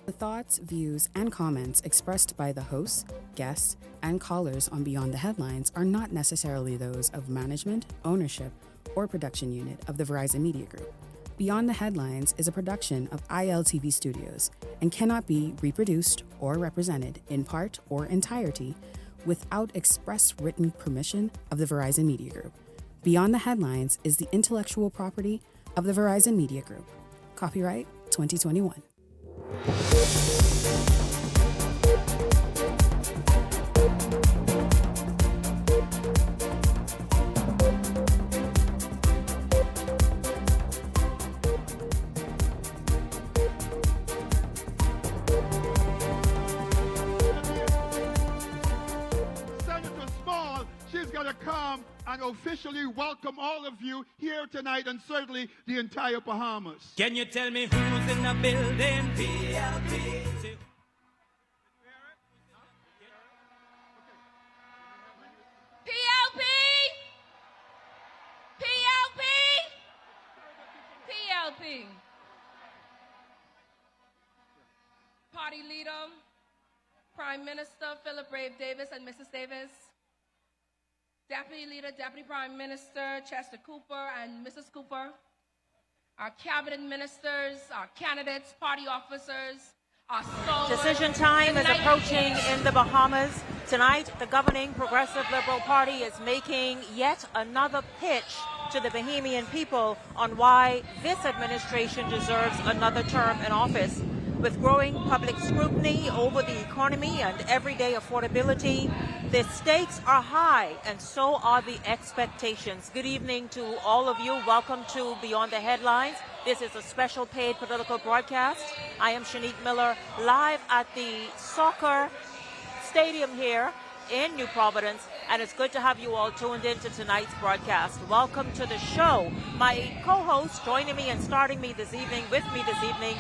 The thoughts, views, and comments expressed by the hosts, guests, and callers on Beyond the Headlines are not necessarily those of management, ownership, or production unit of the Verizon Media Group. Beyond the Headlines is a production of ILTV Studios and cannot be reproduced or represented in part or entirety without express written permission of the Verizon Media Group. Beyond the Headlines is the intellectual property of the Verizon Media Group. Copyright 2021. Senator Small, she's going to come and officially welcome all of you here tonight and certainly the entire Bahamas. Can you tell me who's in the building? PLP. PLP! PLP! PLP. Party leader, Prime Minister Philip Brave Davis and Mrs. Davis. Deputy Leader, Deputy Prime Minister Chester Cooper and Mrs. Cooper. Our cabinet ministers, our candidates, party officers, our stalwarts. Decision time is approaching in the Bahamas. Tonight, the governing Progressive Liberal Party is making yet another pitch to the Bahamian people on why this administration deserves another term in office. With growing public scrutiny over the economy and everyday affordability, the stakes are high and so are the expectations. Good evening to all of you. Welcome to Beyond the Headlines. This is a special paid political broadcast. I am Shanique Miller, live at the soccer stadium here in New Providence, and it's good to have you all tuned in to tonight's broadcast. Welcome to the show. My co-host joining me and starting me this evening, with me this evening,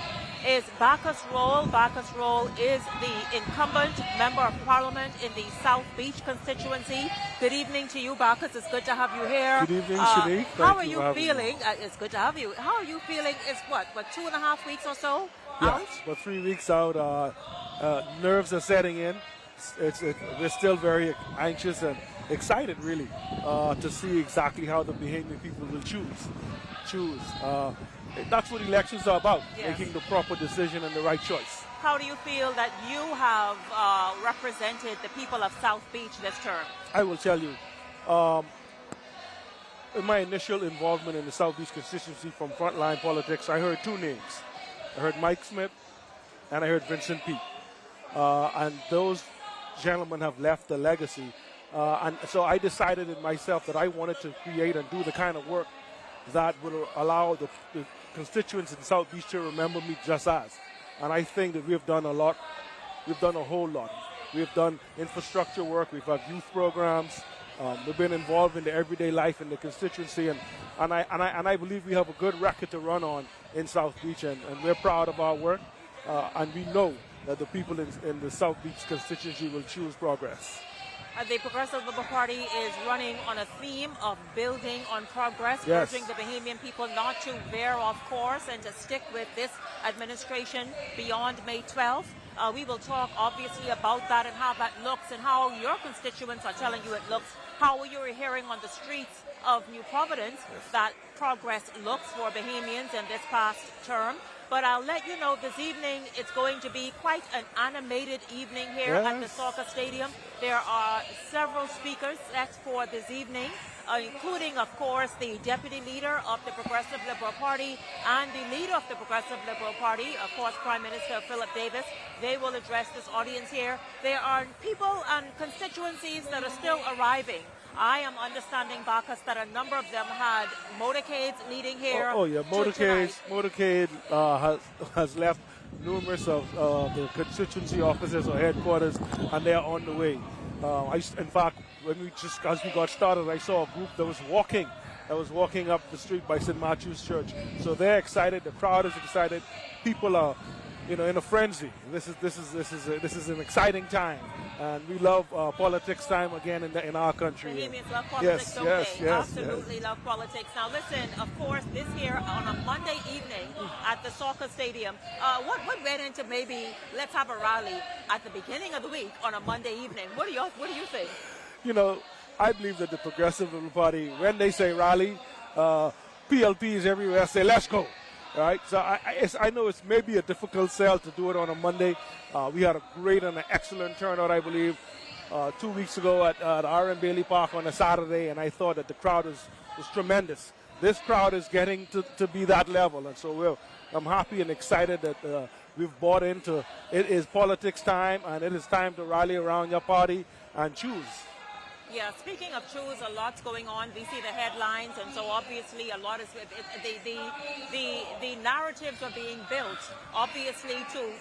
is Bacchus Roll. Bacchus Roll is the incumbent member of parliament in the South Beach constituency. Good evening to you, Bacchus. It's good to have you here. Good evening, Shanique. How are you feeling? It's good to have you. How are you feeling? It's what 2.5 weeks or so out? About 3 weeks out. Nerves are setting in. We're still very anxious and excited, really, to see exactly how the Bahamian people will choose. That's what elections are about, Yes. making the proper decision and the right choice. How do you feel that you have represented the people of South Beach this term? I will tell you, in my initial involvement in the South Beach constituency from frontline politics, I heard two names. I heard Mike Smith and I heard Vincent Peake. And those gentlemen have left a legacy. And so I decided in myself that I wanted to create and do the kind of work that would allow the constituents in South Beach to remember me just as. And I think that we have done a lot. We've done a whole lot. We've done infrastructure work. We've had youth programs. We've been involved in the everyday life in the constituency. And I believe we have a good record to run on in South Beach. And we're proud of our work. And we know that the people in the South Beach constituency will choose progress. The Progressive Liberal Party is running on a theme of building on progress, Yes. urging the Bahamian people not to veer off course and to stick with this administration beyond May 12th. We will talk, obviously, about that and how that looks and how your constituents are telling you it looks, how you're hearing on the streets of New Providence that progress looks for Bahamians in this past term. But I'll let you know this evening it's going to be quite an animated evening here at the soccer stadium. There are several speakers set for this evening, including, of course, the deputy leader of the Progressive Liberal Party and the leader of the Progressive Liberal Party, of course, Prime Minister Philip Davis. They will address this audience here. There are people and constituencies that are still arriving. I am understanding, Bacchus, that a number of them had motorcades leading here. Oh yeah, motorcade has left numerous of the constituency offices or headquarters, and they are on the way. In fact, as we got started, I saw a group that was walking up the street by St. Matthew's Church. So they're excited. The crowd is excited. People are, in a frenzy. This is an exciting time, And we love politics time again in our country. Bahamians love politics, don't they? Yes, Absolutely love politics. Now listen, of course, this here on a Monday evening at the soccer stadium, what went into maybe let's have a rally at the beginning of the week on a Monday evening? What do you think? You know, I believe that the Progressive Liberal Party, when they say rally, PLPs everywhere say let's go. Right, so I know it's maybe a difficult sell to do it on a Monday. We had a great and an excellent turnout, I believe, 2 weeks ago at R.M. Bailey Park on a Saturday, and I thought that the crowd was tremendous. This crowd is getting to be that level, and so I'm happy and excited that we've bought into it. Is politics time, and it is time to rally around your party and choose. Yeah, speaking of choose, a lot's going on. We see the headlines, and so obviously a lot is the narratives are being built, obviously to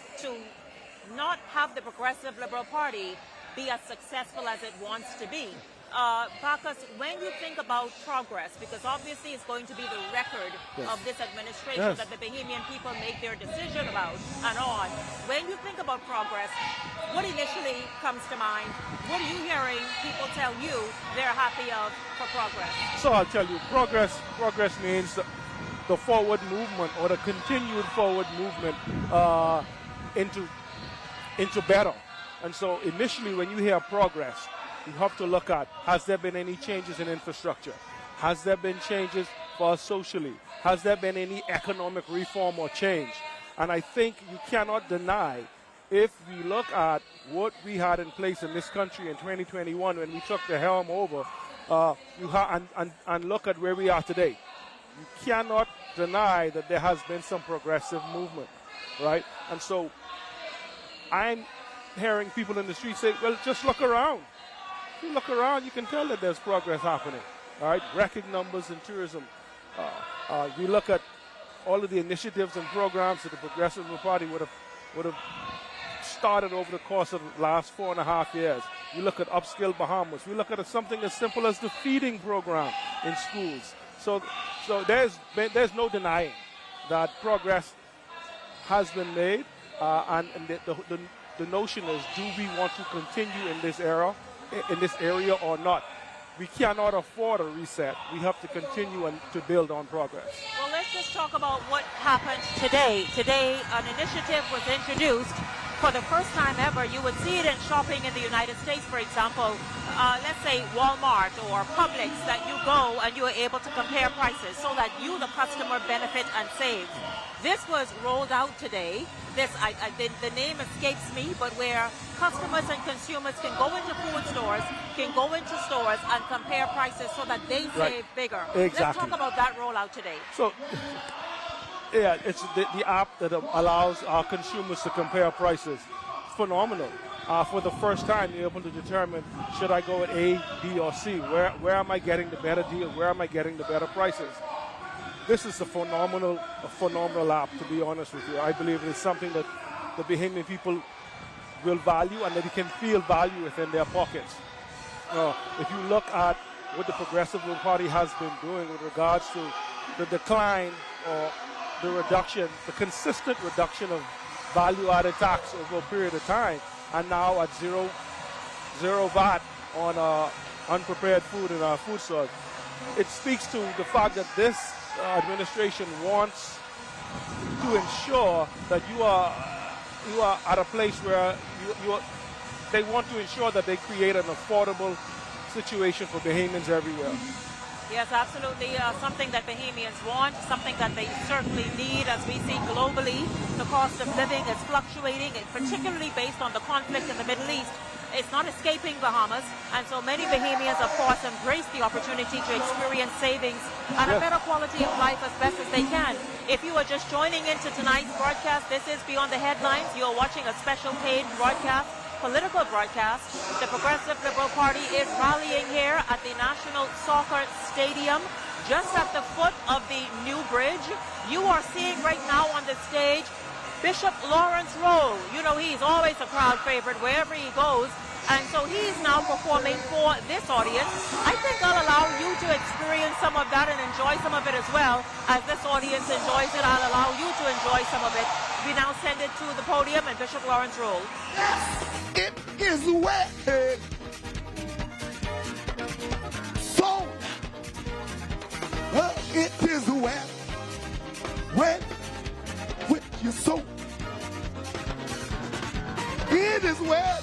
not have the Progressive Liberal Party be as successful as it wants to be. Bacchus, when you think about progress, because obviously it's going to be the record of this administration that the Bahamian people make their decision about and on. When you think about progress, what initially comes to mind? What are you hearing people tell you they're happy of for progress? So I'll tell you, progress means the forward movement or the continued forward movement into better. And so initially when you hear progress, you have to look at, has there been any changes in infrastructure? Has there been changes for us socially? Has there been any economic reform or change? And I think you cannot deny, if we look at what we had in place in this country in 2021 when we took the helm over, and look at where we are today, you cannot deny that there has been some progressive movement, right? And so I'm hearing people in the street say, well, just look around. If you look around, you can tell that there's progress happening. All right, record numbers in tourism. You look at all of the initiatives and programs that the Progressive Party would have started over the course of the last 4.5 years. You look at Upskill Bahamas. We look at something as simple as the feeding program in schools. So there's no denying that progress has been made, and the notion is, do we want to continue in this area or not? We cannot afford a reset. We have to continue to build on progress. Well, let's just talk about what happened today. Today, an initiative was introduced. For the first time ever, you would see it in shopping in the United States, for example. Let's say Walmart or Publix, that you go and you are able to compare prices so that you, the customer, benefit and save. This was rolled out today. The name escapes me, but where customers and consumers can go into food stores, can go into stores and compare prices so that they save bigger. Exactly. Let's talk about that rollout today. So, yeah, it's the app that allows our consumers to compare prices. It's phenomenal. For the first time, you're able to determine, should I go at A, B, or C? Where am I getting the better deal? Where am I getting the better prices? This is a phenomenal app, to be honest with you. I believe it is something that the Bahamian people will value and that they can feel value within their pockets. If you look at what the Progressive Party has been doing with regards to the decline or the reduction, the consistent reduction of value-added tax over a period of time, and now at zero VAT on unprepared food in our food stores, it speaks to the fact that this administration wants to ensure that you are at a place where they want to ensure that they create an affordable situation for Bahamians everywhere. Yes, absolutely. Something that Bahamians want, something that they certainly need. As we see globally, the cost of living is fluctuating, particularly based on the conflict in the Middle East. It's not escaping Bahamas, and so many Bahamians, of course, embrace the opportunity to experience savings and a better quality of life as best as they can. If you are just joining into tonight's broadcast, this is Beyond the Headlines. You are watching a special paid broadcast, political broadcast. The Progressive Liberal Party is rallying here at the National Soccer Stadium, just at the foot of the new bridge. You are seeing right now on the stage Bishop Lawrence Rowe. You know, he's always a crowd favorite wherever he goes. And so he's now performing for this audience. I think I'll allow you to experience some of that and enjoy some of it as well. As this audience enjoys it, I'll allow you to enjoy some of it We now send it to the podium and Bishop Lawrence Roll. Yes, it is wet. So, it is wet. Wet with your soul. It is wet.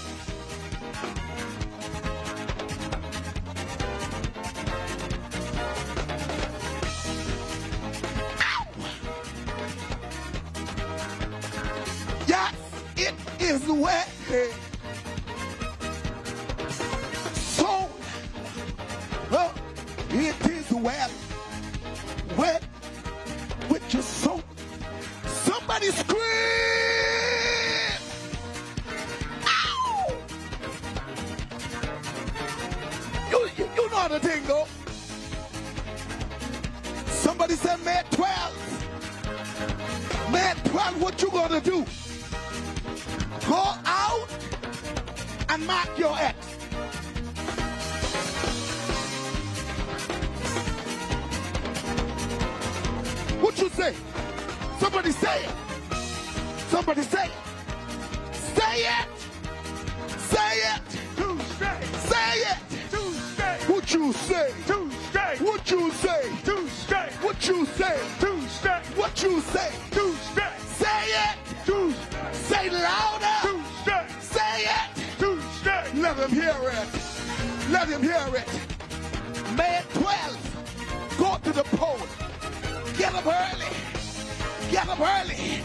Yes, it is wet. So, it is wet. Wet with your soul. Somebody scream! Ow! You know the thing, though. Somebody said, May 12. May 12, what you gonna do? Go out and mark your ex. What you say? Somebody say it. Somebody say it. Say it. Say it. Tuesday, Say it. Tuesday, What you say? Tuesday, What you say? Tuesday, What you say? Tuesday, What you say? Tuesday, Say it. Tuesday, Say louder. Tuesday, Say it. Tuesday. Let him hear it. Let him hear it. May 12. Go to the poll. Get up early. Get up early.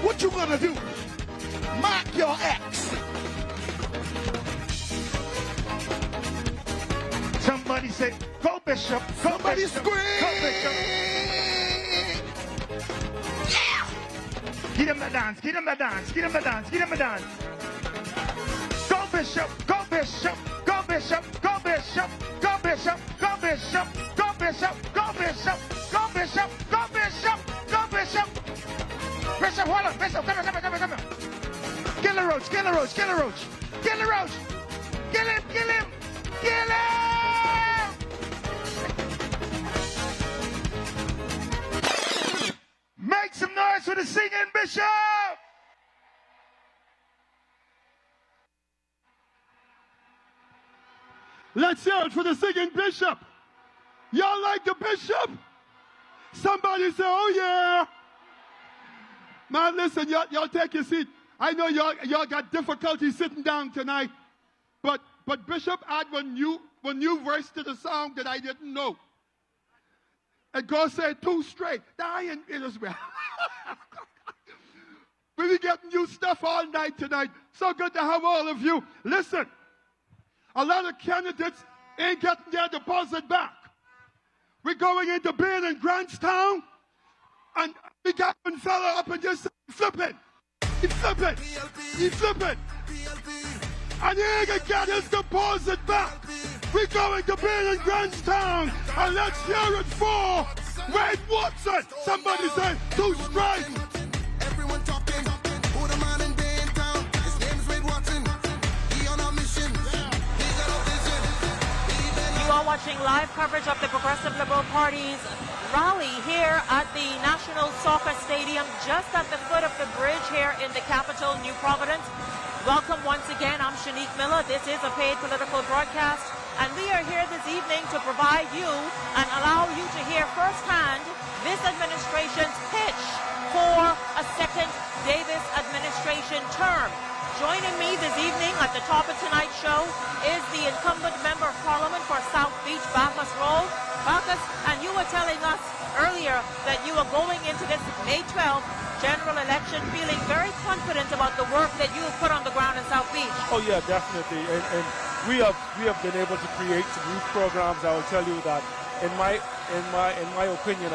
What you gonna do? Mark your ex. Somebody say, go Bishop, go Somebody Bishop, scream. go Bishop. Yeah. Get him the dance, get him the dance, get him the dance, get him the dance. Go Bishop, go Bishop, go Bishop, go Bishop, go Bishop, go Bishop, go Bishop, go Bishop, go Bishop, go Bishop, go Bishop. Bishop, hold on, Bishop, come here, come here, come here. Kill the roach, kill the roach, kill the roach, kill the roach. Kill him, kill him, kill him. Make some noise for the singing Bishop. Let's hear it for the singing Bishop. Y'all like the Bishop? Somebody say, oh yeah. Man, listen, y'all take your seat. I know y'all got difficulty sitting down tonight, but Bishop had one new verse to the song that I didn't know. And God said, two straight. Dying in as well. We be getting new stuff all night tonight. So good to have all of you. Listen, a lot of candidates ain't getting their deposit back. We're going into Bain and Grantstown, and we got one fella up and just flipping. He's flipping. He's flipping. And he ain't gonna get his deposit back. We're going to Bain and Grantstown, and let's hear it for Wade Watson. Somebody say, two straight. Everyone talking, who the man in Bain Town? His name's Wade Watson. He on a mission. He got a vision. You are watching live coverage of the Progressive Liberal Party's rally here at the National Soccer Stadium, just at the foot of the bridge here in the capital, New Providence. Welcome once again. I'm Shanique Miller. This is a paid political broadcast, and we are here this evening to provide you and allow you to hear firsthand this administration's pitch for a second Davis administration term. Joining me this evening at the top of tonight's show is the incumbent member of parliament for South Beach, Bacchus Roll. Bacchus, and you were telling us earlier that you are going into this May 12th general election feeling very confident about the work that you have put on the ground in South Beach. Oh yeah, definitely. And we have been able to create some youth programs. I will tell you that in my opinion,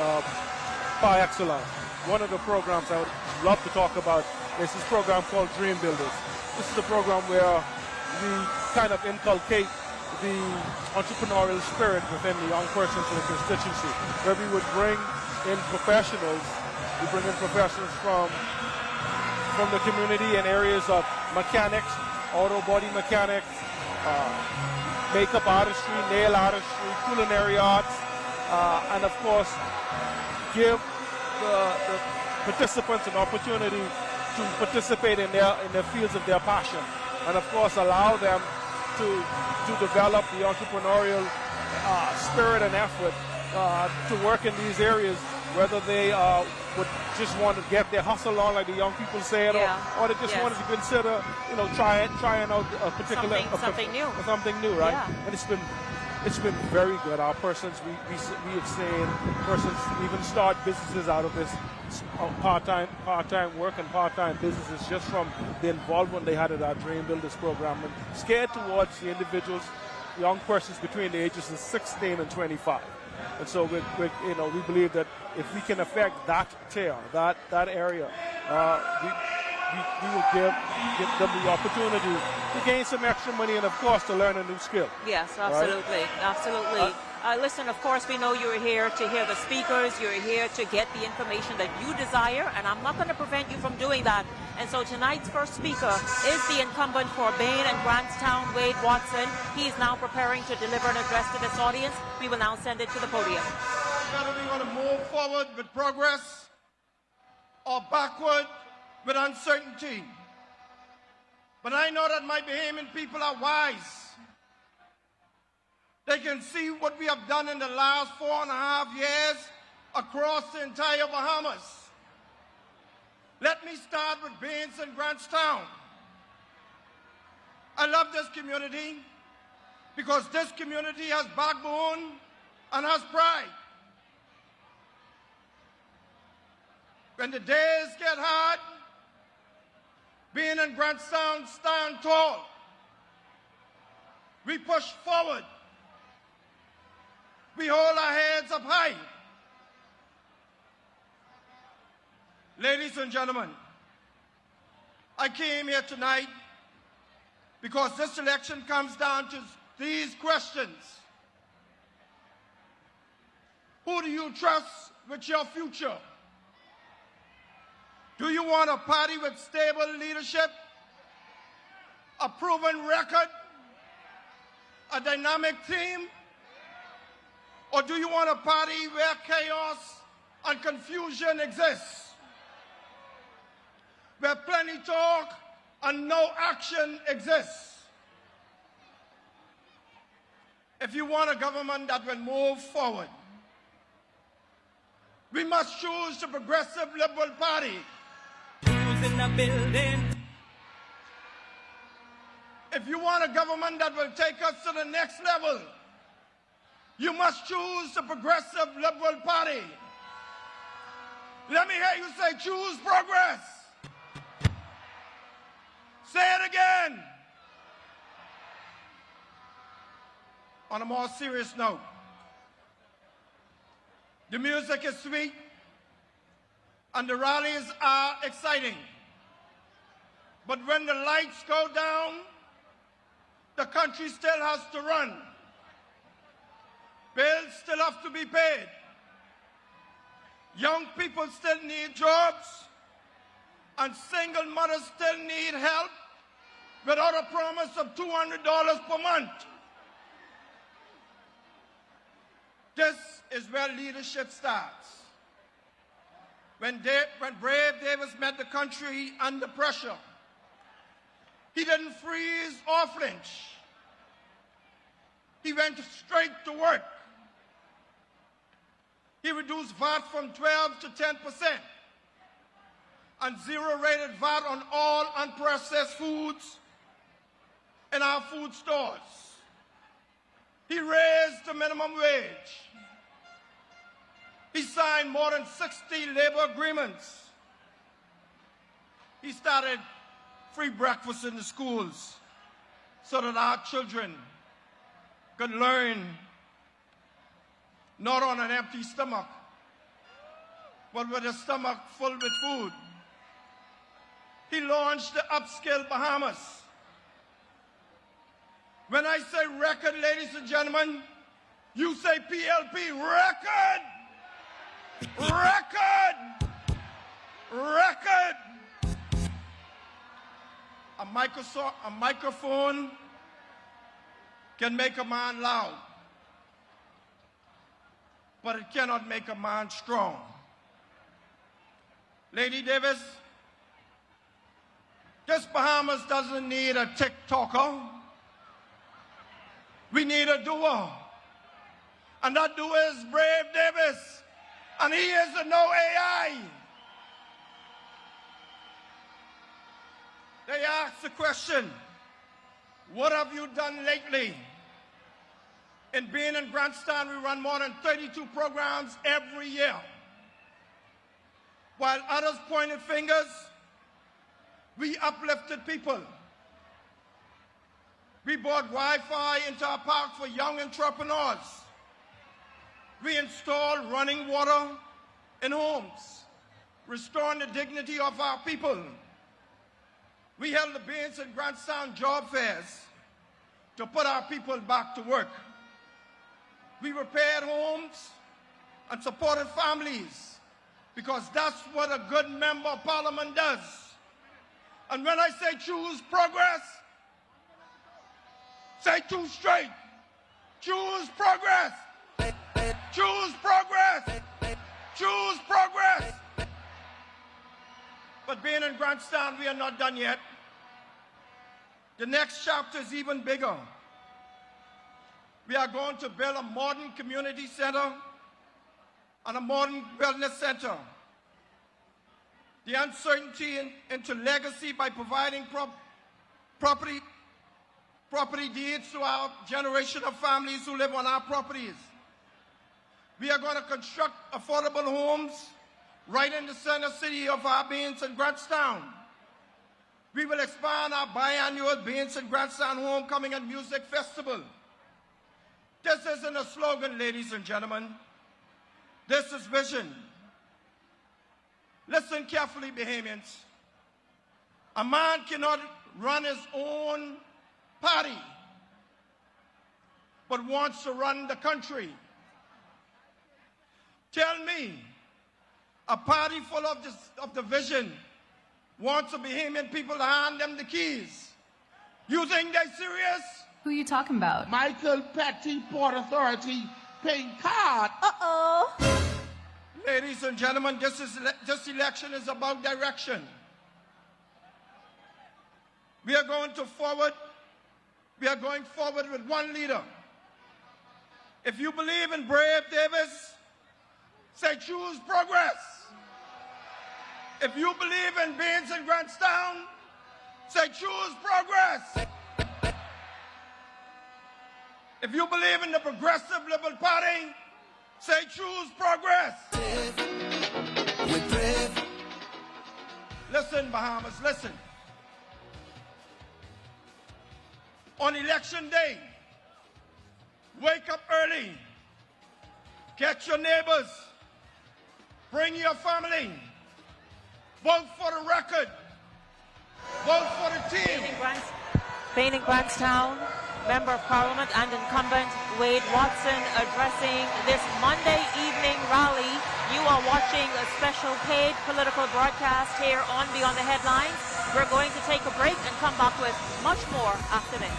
par excellence. One of the programs I would love to talk about is this program called Dream Builders. This is a program where we kind of inculcate the entrepreneurial spirit within the young persons in the constituency, where we would bring in professionals. We bring in professionals from the community in areas of mechanics, auto body mechanics, makeup artistry, nail artistry, culinary arts, and of course give the participants an opportunity to participate in their fields of their passion, and of course allow them to develop the entrepreneurial spirit and effort to work in these areas, whether they would just want to get their hustle on, like the young people said, or they just wanted to consider, trying out a particular something new. Something new, right? Yeah. And it's been very good. Our persons, we have seen persons even start businesses out of this part-time work and part-time businesses just from the involvement they had at our Dream Builders program, and scared towards the individuals, young persons between the ages of 16 and 25. And so we believe that if we can affect that tier, that area, we will give them the opportunity to gain some extra money and, of course, to learn a new skill. Yes, absolutely, right? absolutely. Listen, of course, we know you're here to hear the speakers. You're here to get the information that you desire, and I'm not going to prevent you from doing that. And so tonight's first speaker is the incumbent for Bain and Grantstown, Wade Watson. He is now preparing to deliver an address to this audience. We will now send it to the podium. Whether we want to move forward with progress or backward with uncertainty. But I know that my Bahamian people are wise. They can see what we have done in the last 4.5 years across the entire Bahamas. Let me start with Bains and Grantstown. I love this community because this community has backbone and has pride. When the days get hard, Bain and Grantstown stand tall. We push forward. We hold our heads up high. Ladies and gentlemen, I came here tonight because this election comes down to these questions. Who do you trust with your future? Do you want a party with stable leadership, a proven record, a dynamic team? Or do you want a party where chaos and confusion exists? Where plenty talk and no action exists? If you want a government that will move forward, we must choose the Progressive Liberal Party. Who's in the building? If you want a government that will take us to the next level, you must choose the Progressive Liberal Party. Let me hear you say, choose progress. Say it again. On a more serious note, the music is sweet and the rallies are exciting. But when the lights go down, the country still has to run. Bills still have to be paid. Young people still need jobs, and single mothers still need help without a promise of $200 per month. This is where leadership starts. When Brave Davis met the country under pressure, he didn't freeze or flinch. He went straight to work. He reduced VAT from 12 to 10% and zero-rated VAT on all unprocessed foods in our food stores. He raised the minimum wage. He signed more than 60 labor agreements. He started free breakfast in the schools so that our children could learn not on an empty stomach, but with a stomach full with food. He launched the Upscale Bahamas. When I say record, ladies and gentlemen, you say PLP, record! Record! Record! A microphone can make a man loud, but it cannot make a man strong. Lady Davis, This Bahamas doesn't need a TikToker. We need a doer. And that doer is Brave Davis. And he is a no AI. They ask the question, what have you done lately? In Bean and Grandstand, we run more than 32 programs every year. While others pointed fingers, we uplifted people. We brought Wi-Fi into our park for young entrepreneurs. We installed running water in homes, restoring the dignity of our people. We held the Beans and Grandstand job fairs to put our people back to work. We repaired homes and supported families because that's what a good member of parliament does. And when I say choose progress, say two straight. Choose progress. Choose progress. Choose progress. But being in Grandstand, we are not done yet. The next chapter is even bigger. We are going to build a modern community center and a modern wellness center. The uncertainty into legacy by providing property deeds to our generation of families who live on our properties. We are going to construct affordable homes right in the center city of our Beans and Grandstand. We will expand our biannual Beans and Grandstand Homecoming and Music Festival. This isn't a slogan, ladies and gentlemen. This is vision. Listen carefully, Bahamians. A man cannot run his own party, but wants to run the country. Tell me, a party full of division wants the Bahamian people to hand them the keys. You think they're serious? Who are you talking about? Michael Petty, Port Authority, pink card. Uh-oh. Ladies and gentlemen, this election is about direction. We are going forward with one leader. If you believe in Brave Davis, say choose progress. If you believe in Beans and Grandstand, say choose progress. If you believe in the Progressive Liberal Party, say choose progress. We're brave. Listen, Bahamas, listen. On election day, wake up early, get your neighbors, bring your family, vote for the record, vote for the team. Bean and Grandstown, Member of Parliament and incumbent Wade Watson addressing this Monday evening rally. You are watching a special paid political broadcast here on Beyond the Headlines. We're going to take a break and come back with much more after this.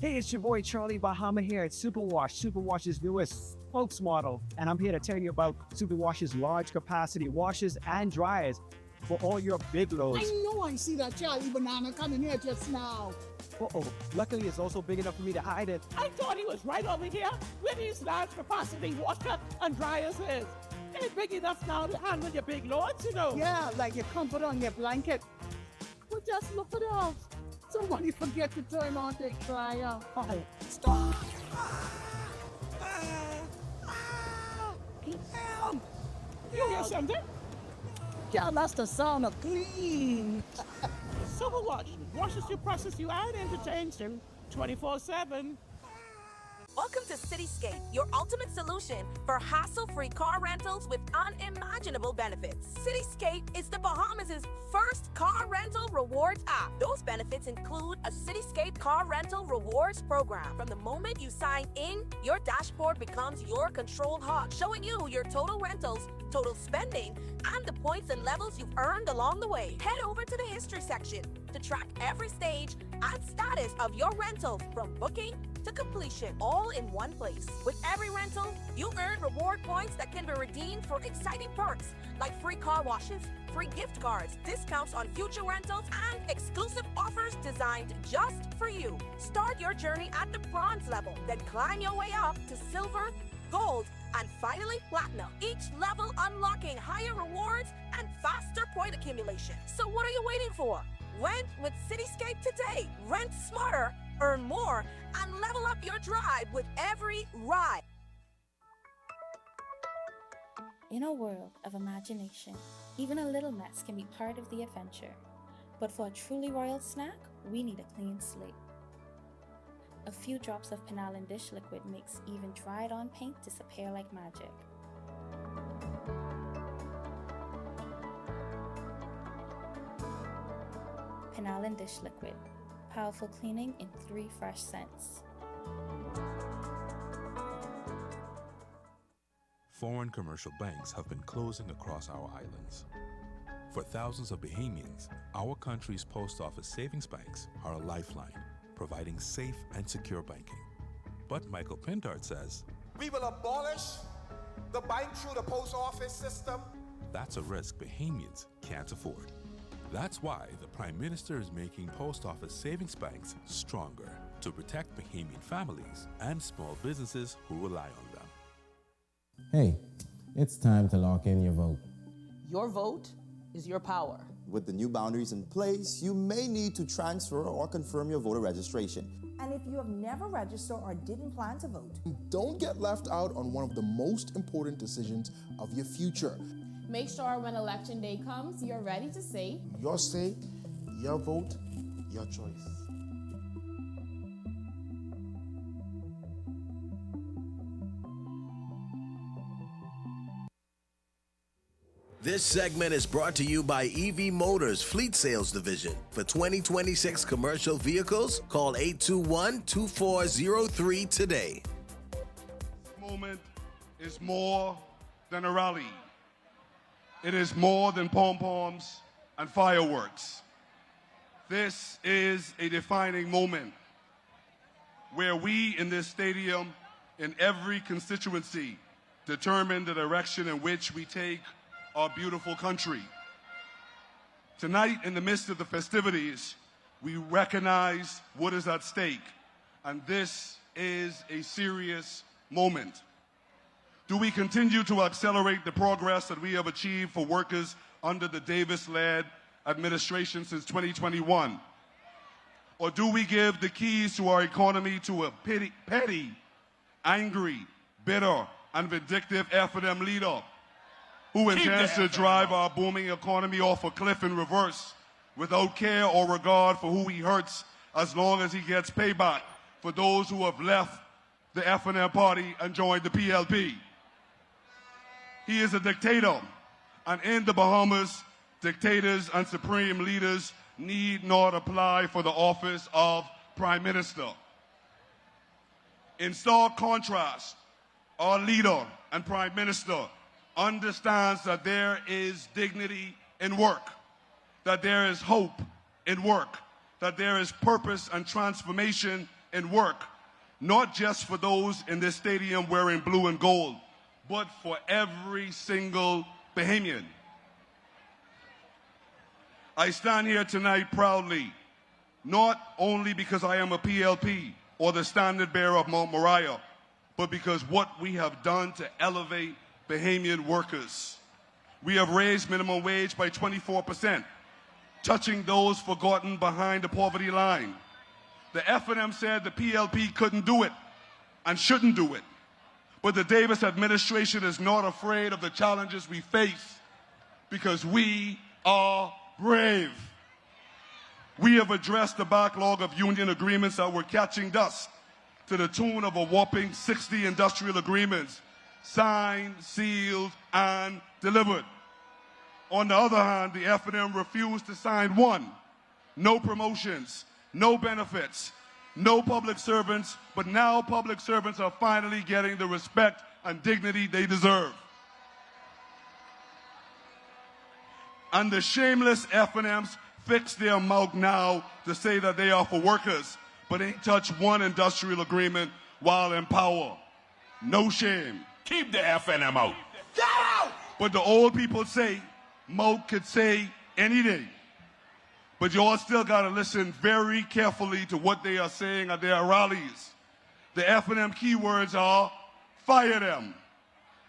Hey, it's your boy Charlie Bahama here at Superwash, Superwash's newest spokesmodel. And I'm here to tell you about Superwash's large capacity washers and dryers for all your big loads. I know I see that Charlie Banana coming here just now. Uh-oh, luckily it's also big enough for me to hide it. I thought he was right over here where these large capacity washer and dryers is. They're big enough now to handle your big loads, you know. Yeah, like your comfort on your blanket. But just look at us. Somebody forget to turn on the dryer. Oh, stop! You hear something? Yeah, that's the sound of clean. Superwash washes you, process you, and entertains you 24/7. Welcome to Cityscape, your ultimate solution for hassle-free car rentals with unimaginable benefits. Cityscape is the Bahamas' first car rental rewards app. Those benefits include a Cityscape car rental rewards program. From the moment you sign in, your dashboard becomes your control hub, showing you your total rentals, total spending, and the points and levels you've earned along the way. Head over to the history section to track every stage and status of your rentals from booking to completion, all in one place. With every rental, you earn reward points that can be redeemed for exciting perks like free car washes, free gift cards, discounts on future rentals, and exclusive offers designed just for you. Start your journey at the bronze level, then climb your way up to silver, gold, and finally platinum. Each level unlocking higher rewards and faster point accumulation. So what are you waiting for? Rent with Cityscape today. Rent smarter, earn more, and level up your drive with every ride. In a world of imagination, even a little mess can be part of the adventure. But for a truly royal snack, we need a clean slate. A few drops of Penallen dish liquid makes even dried-on paint disappear like magic. Penallen dish liquid, powerful cleaning in 3 fresh scents. Foreign commercial banks have been closing across our islands. For thousands of Bahamians, our country's post office savings banks are a lifeline, providing safe and secure banking. But Michael Pintard says, we will abolish the bank through the post office system. That's a risk Bahamians can't afford. That's why the Prime Minister is making post office savings banks stronger to protect Bahamian families and small businesses who rely on them. Hey, it's time to lock in your vote. Your vote is your power. With the new boundaries in place, you may need to transfer or confirm your voter registration. And if you have never registered or didn't plan to vote, don't get left out on one of the most important decisions of your future. Make sure when election day comes, you're ready to say, your say, your vote, your choice. This segment is brought to you by EV Motors Fleet Sales Division. For 2026 commercial vehicles, call 821-2403 today. This moment is more than a rally. It is more than pom-poms and fireworks. This is a defining moment where we in this stadium, in every constituency, determine the direction in which we take our beautiful country. Tonight, in the midst of the festivities, we recognize what is at stake, and this is a serious moment. Do we continue to accelerate the progress that we have achieved for workers under the Davis-led administration since 2021? Or do we give the keys to our economy to a petty, angry, bitter, and vindictive F&M leader who intends to drive our booming economy off a cliff in reverse without care or regard for who he hurts as long as he gets payback for those who have left the F&M party and joined the PLP? He is a dictator, and in the Bahamas, dictators and supreme leaders need not apply for the office of Prime Minister. In stark contrast, our leader and Prime Minister understands that there is dignity in work, that there is hope in work, that there is purpose and transformation in work, not just for those in this stadium wearing blue and gold, but for every single Bahamian. I stand here tonight proudly, not only because I am a PLP or the standard bearer of Mount Moriah, but because what we have done to elevate Bahamian workers. We have raised minimum wage by 24%, touching those forgotten behind the poverty line. The F&M said the PLP couldn't do it and shouldn't do it. But the Davis administration is not afraid of the challenges we face because we are brave. We have addressed the backlog of union agreements that were catching dust to the tune of a whopping 60 industrial agreements signed, sealed, and delivered. On the other hand, the F&M refused to sign one. No promotions, no benefits, no public servants, but now public servants are finally getting the respect and dignity they deserve. And the shameless F&Ms fix their mouth now to say that they are for workers. but ain't touched one industrial agreement while in power. No shame. Keep the FNM out. Get out! But the old people say, Mo could say anything. But you all still got to listen very carefully to what they are saying at their rallies. The FNM keywords are, fire them.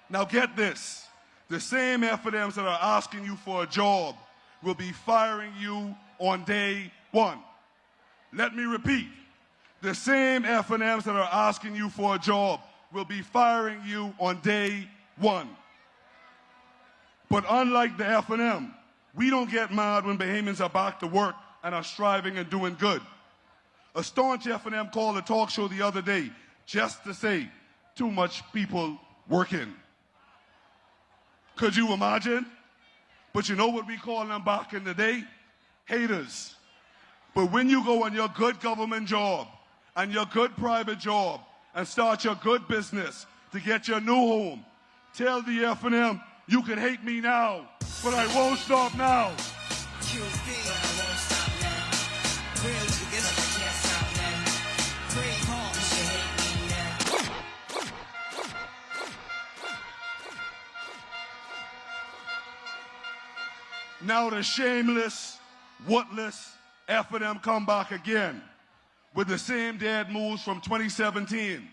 Now get this. The same FNMs that are asking you for a job will be firing you on day one. Let me repeat. The same FNMs that are asking you for a job will be firing you on day one. But unlike the FNM, we don't get mad when Bahamians are back to work and are striving and doing good. A staunch FNM called a talk show the other day just to say, too much people working. Could you imagine? But you know what we called them back in the day? Haters. But when you go on your good government job and your good private job and start your good business to get your new home, tell the FNM, you can hate me now, but I won't stop now. Now the shameless, whatless FNM come back again with the same dead moves from 2017,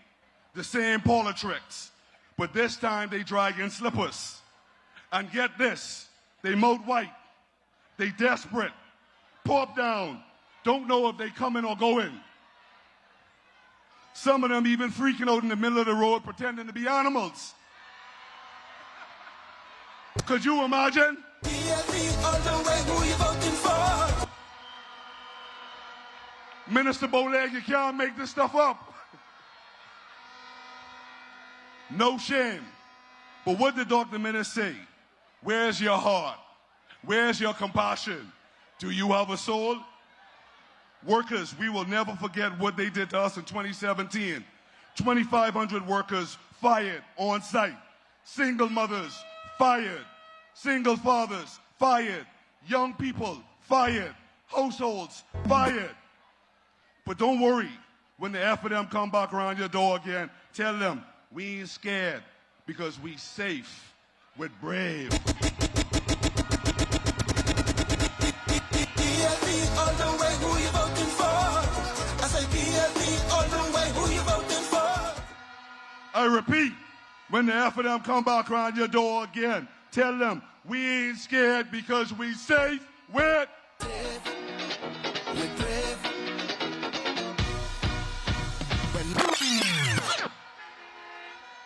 the same politics, but this time they drag in slippers. And get this, they moat white, they desperate, pop down, don't know if they coming or going. Some of them even freaking out in the middle of the road pretending to be animals. Could you imagine? Minister Boleg, you can't make this stuff up. No shame. But what did Dr. Minnis say? Where's your heart? Where's your compassion? Do you have a soul? Workers, we will never forget what they did to us in 2017. 2,500 workers fired on site. Single mothers fired. Single fathers fired. Young people fired. Households fired. But don't worry, when the FNM come back around your door again, tell them we ain't scared because we safe with brave. PLP all the way, who you voting for? I say PLP all the way, who you voting for? I repeat, when the FNM come back around your door again, tell them we ain't scared because we safe with brave.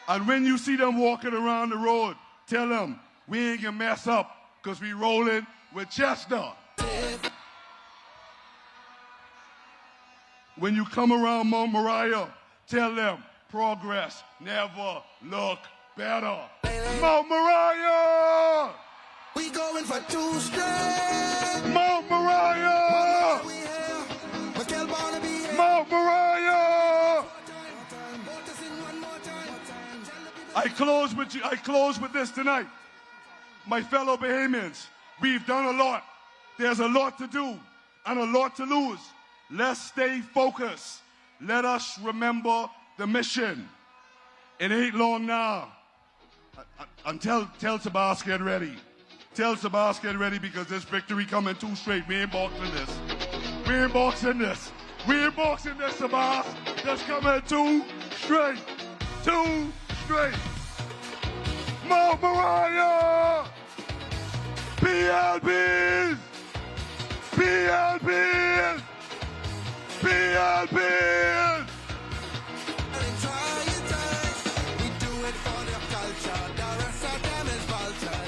And when you see them walking around the road, tell them we ain't gonna mess up because we rolling with Chester. When you come around Mount Moriah, tell them progress never look better. Mount Moriah! We going for 2 straight. Mount Moriah! Mount Moriah! I close with this tonight. My fellow Bahamians, we've done a lot. There's a lot to do and a lot to lose. Let's stay focused. Let us remember the mission. It ain't long now. And tell Sabas get ready. Tell Sabas get ready because this victory coming 2 straight. We ain't boxing this. We ain't boxing this. We ain't boxing this, Sabas. That's coming 2 straight. 2 straight. Mount Moriah! PLPs! PLPs! PLPs!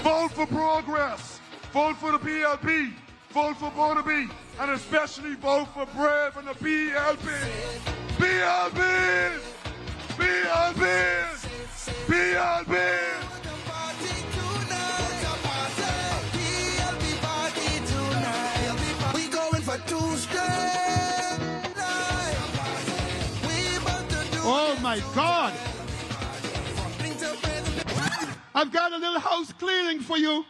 Vote for progress. Vote for the PLP. Vote for Bonabee. And especially vote for Brave and the PLP. PLPs! PLPs! PLPs! We going for 2 straight. Oh my God! I've got a little house cleaning for you.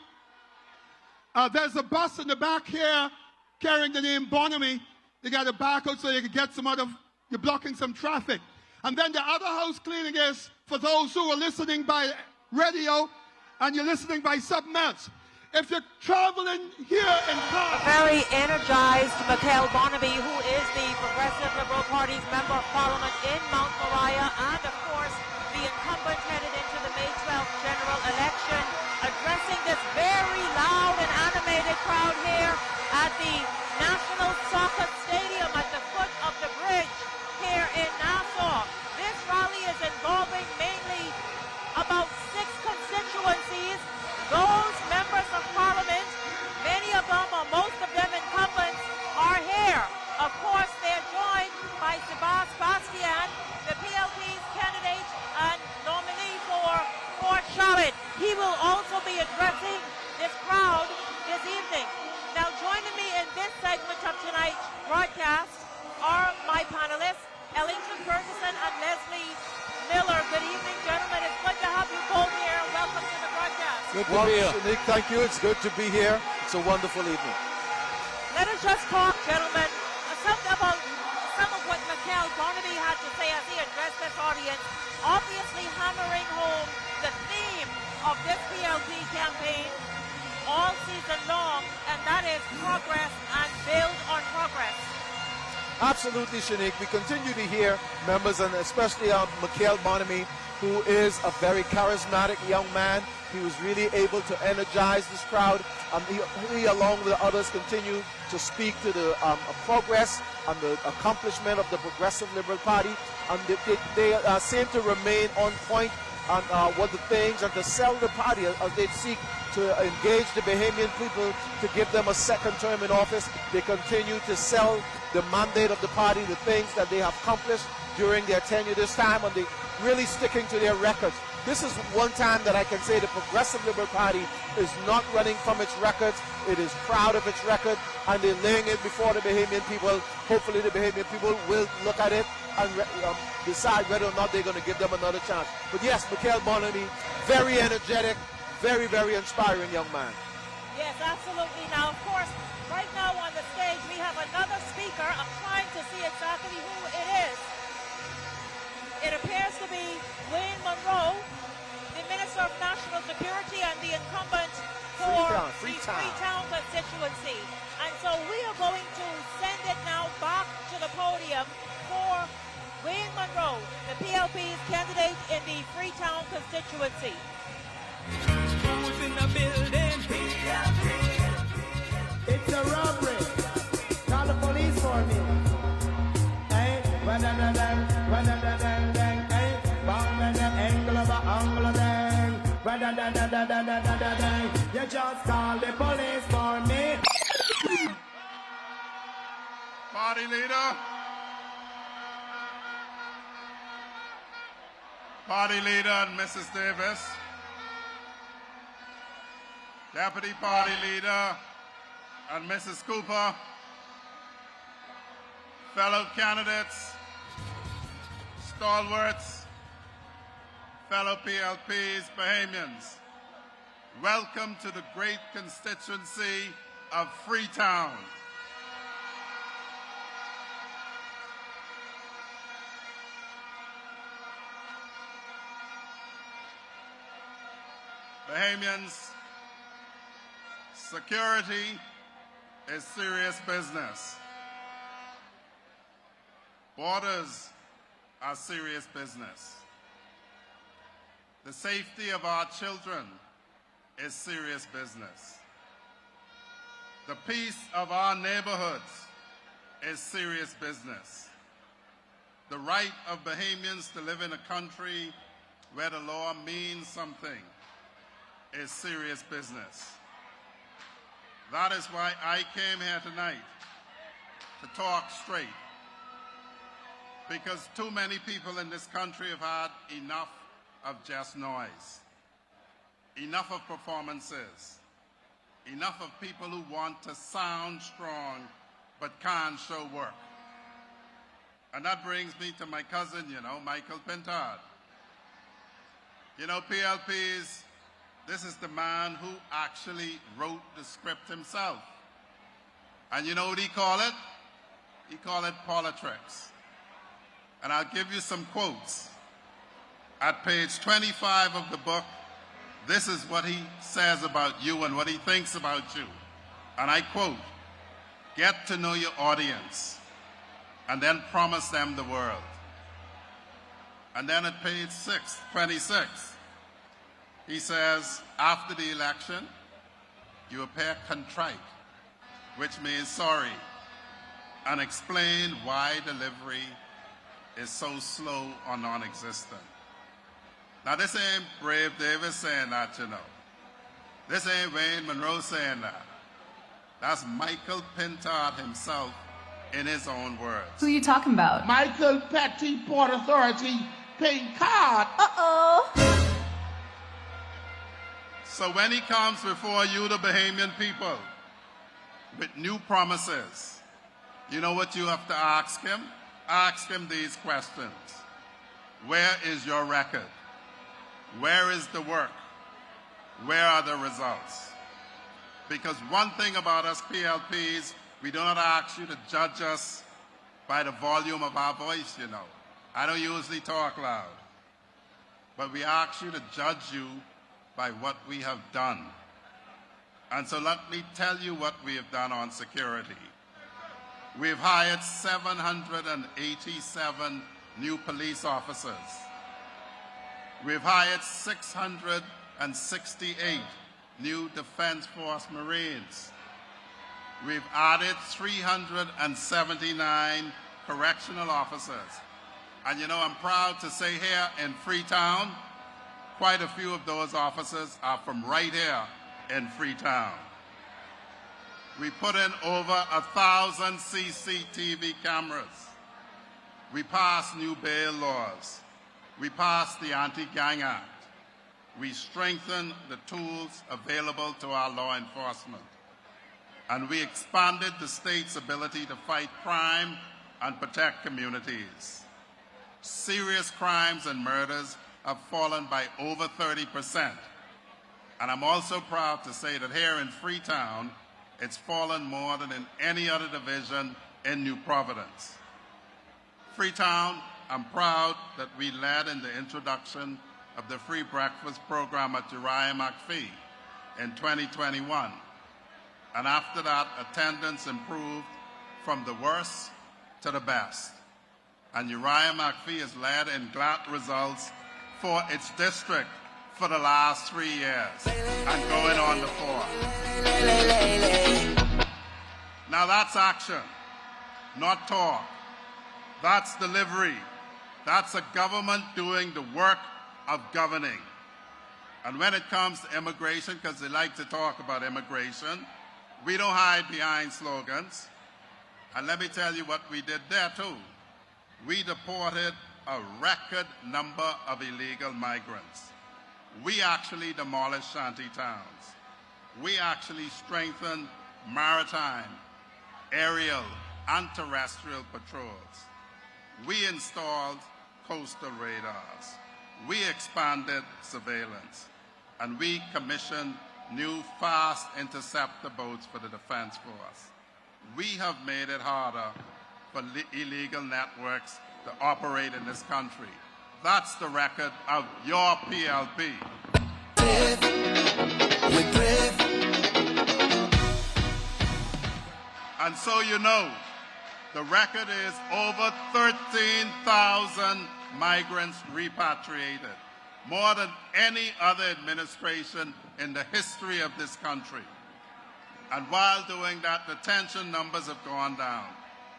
There's a bus in the back here carrying the name Bonamy. They got to back out so they can get some other You're blocking some traffic. And then the other house cleaning is for those who are listening by radio and you're listening by something else. If you're traveling here in car. A very energized Mikhail Barnaby, who is the Progressive Liberal Party's Member of Parliament in Mount Moriah, and of course the incumbent headed into the May 12th general election, addressing this very loud and animated crowd here at the National Soccer Stadium at the foot of the bridge here in Nassau. This rally is involving mainly about 6 constituencies. Those members of parliament, many of them or most of them incumbents, are here. Of course, they're joined by Sebas Bastian, the PLP's candidate and nominee for Port Charlotte. He will also be addressing this crowd this evening. Now, joining me in this segment of tonight's broadcast are my panelists, Ellington Ferguson and Leslie Miller. Good evening, gentlemen. It's good to have you both here. Welcome to the broadcast. Good to be here. Nick, thank you. It's good to be here. It's a wonderful evening. Let us just talk, gentlemen, about some of what Mikhail Barnaby had to say as he addressed this audience, obviously hammering home the theme of this PLP campaign all season long, and that is progress and build on progress. Absolutely, Shanique. We continue to hear members, and especially Mikhail Barnaby, who is a very charismatic young man. He was really able to energize this crowd. He, along with others, continue to speak to the progress and the accomplishment of the Progressive Liberal Party. And they seem to remain on point on what the things, and to sell the party as they seek to engage the Bahamian people to give them a second term in office. They continue to sell the mandate of the party, the things that they have accomplished during their tenure this time, and they really sticking to their records. This is one time that I can say the Progressive Liberal Party is not running from its records. It is proud of its record, and they're laying it before the Bahamian people. Hopefully the Bahamian people will look at it and decide whether or not they're going to give them another chance. But yes, Mikhail Barnaby, very energetic, very, very inspiring young man. Yes, absolutely. Now, of course, right now on the stage we have another speaker. I'm trying to see exactly who it is. It appears to be Wayne Monroe, the Minister of National Security and the incumbent for the Freetown constituency. And so we are going to send it now back to the podium for Wayne Monroe, the PLP's candidate in the Freetown constituency. Who's in the building? PLP. It's a robbery. Call the police for me. Hey, you just call the police for me. Party leader. Party leader and Mrs. Davis. Deputy party leader and Mrs. Cooper. Fellow candidates, stalwarts, fellow PLPs, Bahamians, welcome to the great constituency of Freetown. Bahamians, security is serious business. Borders are serious business. The safety of our children is serious business. The peace of our neighborhoods is serious business. The right of Bahamians to live in a country where the law means something is serious business. That is why I came here tonight to talk straight. Because too many people in this country have had enough of just noise, enough of performances, enough of people who want to sound strong but can't show work. And that brings me to my cousin, Michael Pintard. PLPs, this is the man who actually wrote the script himself. And you know what he called it? He called it politics. And I'll give you some quotes. At page 25 of the book, this is what he says about you and what he thinks about you. And I quote, "Get to know your audience and then promise them the world." And then at page 26, he says, after the election, you appear contrite, which means sorry, and explain why delivery is so slow or non-existent. Now, this ain't Brave Davis saying that, you know. This ain't Wayne Monroe saying that. That's Michael Pintard himself in his own words. Who are you talking about? Michael Petty, Port Authority, Pintard. So when he comes before you, the Bahamian people, with new promises, you know what you have to ask him? Ask him these questions. Where is your record? Where is the work? Where are the results? Because one thing about us PLPs, we do not ask you to judge us by the volume of our voice, you know. I don't usually talk loud. But we ask you to judge you by what we have done. And so let me tell you what we have done on security. We've hired 787 new police officers. We've hired 668 new Defense Force Marines. We've added 379 correctional officers. And you know, I'm proud to say here in Freetown, quite a few of those officers are from right here in Freetown. We put in over 1,000 CCTV cameras. We passed new bail laws. We passed the Anti-Gang Act. We strengthened the tools available to our law enforcement. And we expanded the state's ability to fight crime and protect communities. Serious crimes and murders have fallen by over 30%. And I'm also proud to say that here in Freetown, it's fallen more than in any other division in New Providence. Freetown, I'm proud that we led in the introduction of the free breakfast program at Uriah McPhee in 2021. And after that, attendance improved from the worst to the best. And Uriah McPhee has led in glad results for its district for the last 3 years and going on to 4. Now that's action, not talk. That's delivery. That's a government doing the work of governing. And when it comes to immigration, because they like to talk about immigration, we don't hide behind slogans. And let me tell you what we did there too. We deported a record number of illegal migrants. We actually demolished shanty towns. We actually strengthened maritime, aerial, and terrestrial patrols. We installed coastal radars. We expanded surveillance. And we commissioned new fast interceptor boats for the Defense Force. We have made it harder for illegal networks to operate in this country. That's the record of your PLP. And so you know, the record is over 13,000 migrants repatriated, more than any other administration in the history of this country. And while doing that, detention numbers have gone down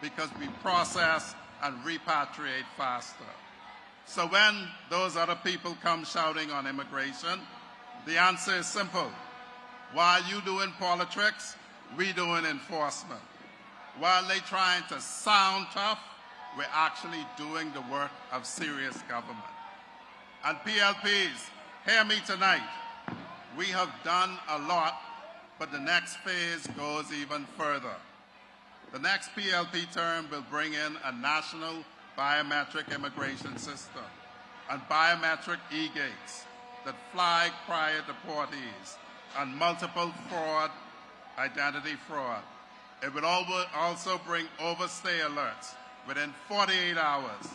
because we process and repatriate faster. So when those other people come shouting on immigration, the answer is simple. While you doing politics, we doing enforcement. While they trying to sound tough, we're actually doing the work of serious government. And PLPs, hear me tonight. We have done a lot, but the next phase goes even further. The next PLP term will bring in a national biometric immigration system and biometric e-gates that flag prior deportees and multiple fraud, identity fraud. It would also bring overstay alerts within 48 hours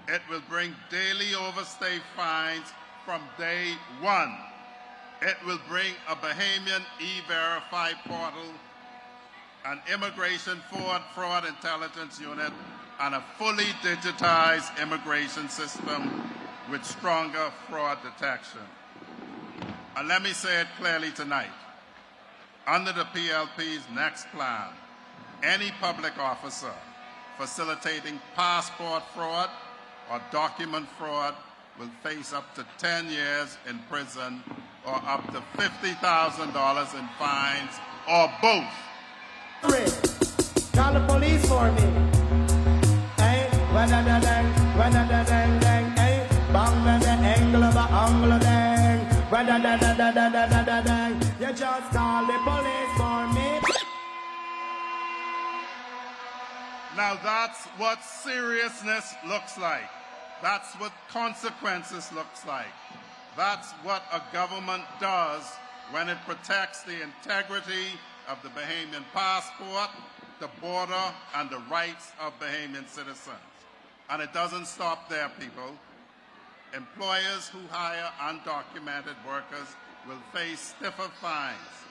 It will bring daily overstay fines from day one. It will bring a Bahamian E-Verify portal, an immigration fraud intelligence unit, and a fully digitized immigration system with stronger fraud detection. And let me say it clearly tonight. Under the PLP's next plan, any public officer facilitating passport fraud or document fraud will face up to 10 years in prison or up to $50,000 in fines or both. Call the police for me. Hey, wa-da-da-dang, wa-da-da-dang-dang, hey, bang-da-da-angle-ba-angle-dang, wa-da-da-da-da-da-da-da-dang. You just call the police for me. Now that's what seriousness looks like. That's what consequences looks like. That's what a government does when it protects the integrity of the Bahamian passport, the border, and the rights of Bahamian citizens. And it doesn't stop there, people. Employers who hire undocumented workers will face stiffer fines.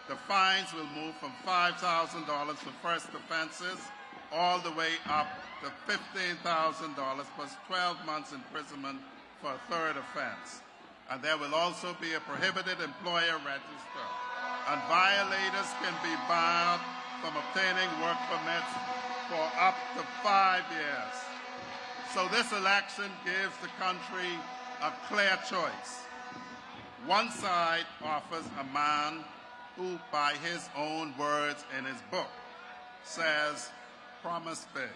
The fines will move from $5,000 for first offenses all the way up to $15,000 plus 12 months imprisonment for a third offense. And there will also be a prohibited employer register. And violators can be barred from obtaining work permits for up to 5 years. So this election gives the country a clear choice. One side offers a man who, by his own words in his book, says, promise big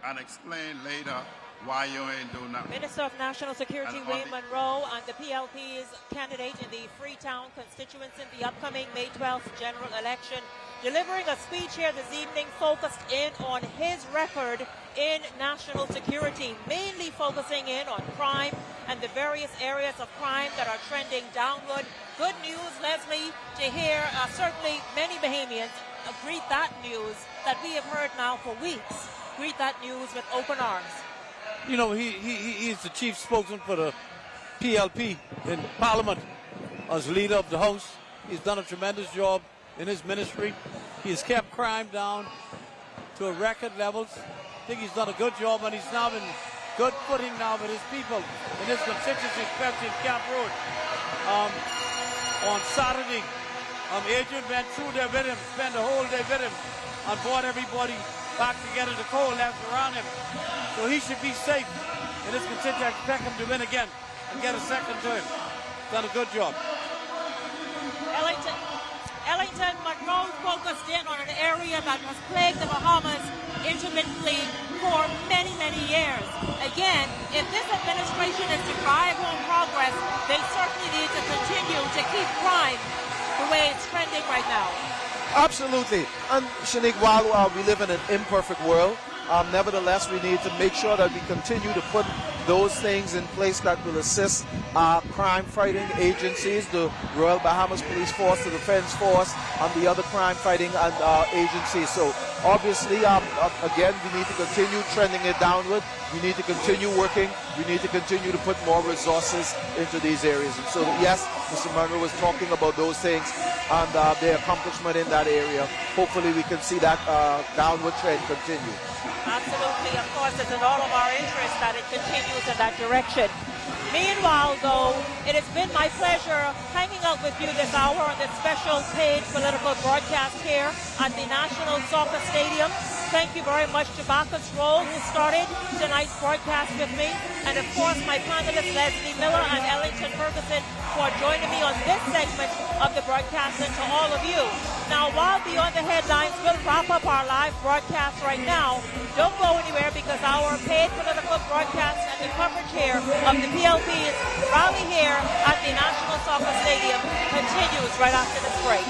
and explain later why you ain't do nothing. Minister of National Security Wayne Monroe and the PLP's candidate in the Freetown constituency in the upcoming May 12th general election, delivering a speech here this evening focused in on his record in national security, mainly focusing in on crime and the various areas of crime that are trending downward. Good news, Leslie, to hear certainly many Bahamians greet that news that we have heard now for weeks. Greet that news with open arms. You know, he's the chief spokesman for the PLP in Parliament as leader of the House. He's done a tremendous job in his ministry. He has kept crime down to a record levels. I think he's done a good job, and he's now in good footing now with his people in his constituency, especially in Camp Road. On Saturday, Adrian went through there with him, spent the whole day with him, and brought everybody back together to coalesce around him. So he should be safe in his constituency. I expect him to win again and get a second term. Done a good job. Ellington Monroe focused in on an area that has plagued the Bahamas intermittently for many, many years. Again, if this administration is to drive home progress, they certainly need to continue to keep crime the way it's trending right now. Absolutely. And Shanique, while we live in an imperfect world, nevertheless, we need to make sure that we continue to put those things in place that will assist crime-fighting agencies, the Royal Bahamas Police Force, the Defense Force, and the other crime-fighting agencies. So obviously, again, we need to continue trending it downward. We need to continue working. We need to continue to put more resources into these areas. And so, yes, Mr. Monroe was talking about those things and the accomplishment in that area. Hopefully, we can see that downward trend continue. Absolutely. Of course, it's in all of our interest that it continues in that direction. Meanwhile, though, it has been my pleasure hanging out with you this hour on this special paid political broadcast here at the National Soccer Stadium. Thank you very much to Bacchus Roll, who started tonight's broadcast with me, and of course my panelists Leslie Miller and Ellington Ferguson for joining me on this segment of the broadcast, and to all of you. Now, while Beyond the Headlines will wrap up our live broadcast right now, don't go anywhere, because our paid political broadcast and the coverage here of the PLP's rally here at the National Soccer Stadium continues right after this break.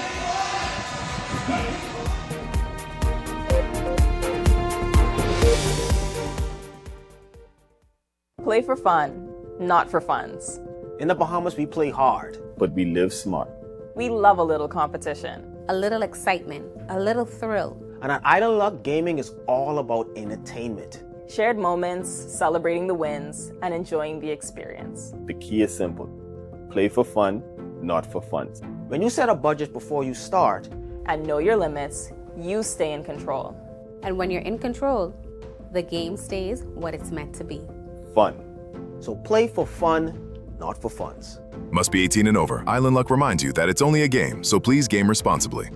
Play for fun, not for funds. In the Bahamas, we play hard, but we live smart. We love a little competition. A little excitement, a little thrill. And at Idle Luck, gaming is all about entertainment. Shared moments, celebrating the wins, and enjoying the experience. The key is simple. Play for fun, not for funds. When you set a budget before you start and know your limits, you stay in control. And when you're in control, the game stays what it's meant to be. Fun. So play for fun, not for funds. Must be 18 and over. Island Luck reminds you that it's only a game, so please game responsibly.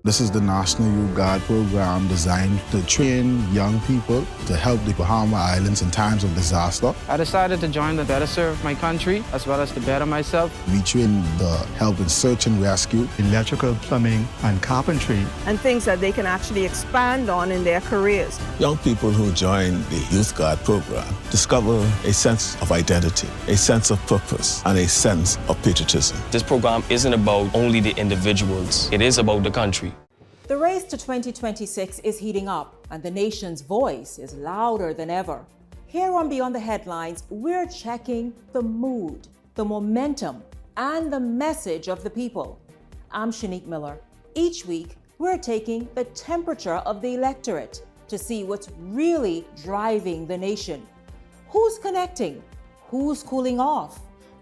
This is the National Youth Guard program designed to train young people to help the Bahama Islands in times of disaster. I decided to join to better serve my country as well as to better myself. We train the help in search and rescue, electrical, plumbing, and carpentry, and things that they can actually expand on in their careers. Young people who join the Youth Guard program discover a sense of identity, a sense of purpose, and a sense of patriotism. This program isn't about only the individuals, it is about the country. The race to 2026 is heating up, and the nation's voice is louder than ever. Here on Beyond the Headlines, we're checking the mood, the momentum, and the message of the people. I'm Shanique Miller. Each week, we're taking the temperature of the electorate to see what's really driving the nation. Who's connecting? Who's cooling off?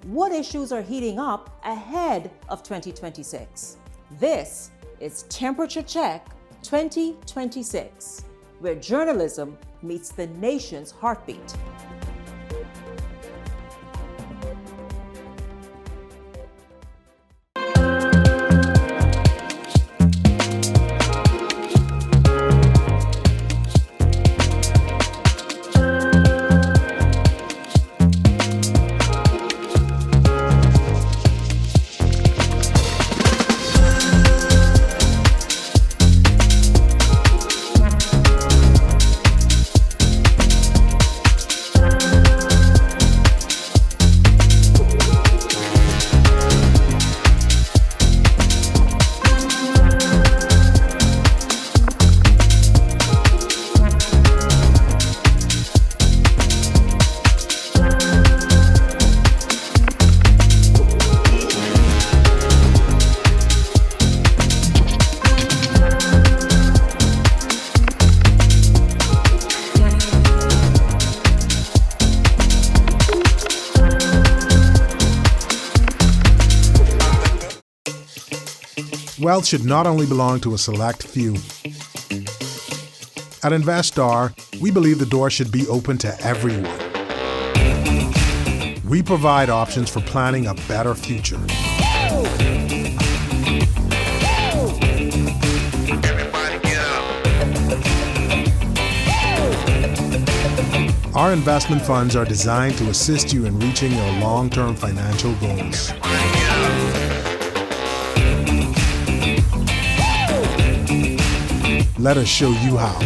What issues are heating up ahead of 2026? This is Temperature Check 2026, where journalism meets the nation's heartbeat. Wealth should not only belong to a select few. At InvestStar, we believe the door should be open to everyone. We provide options for planning a better future. Our investment funds are designed to assist you in reaching your long-term financial goals. Let us show you how.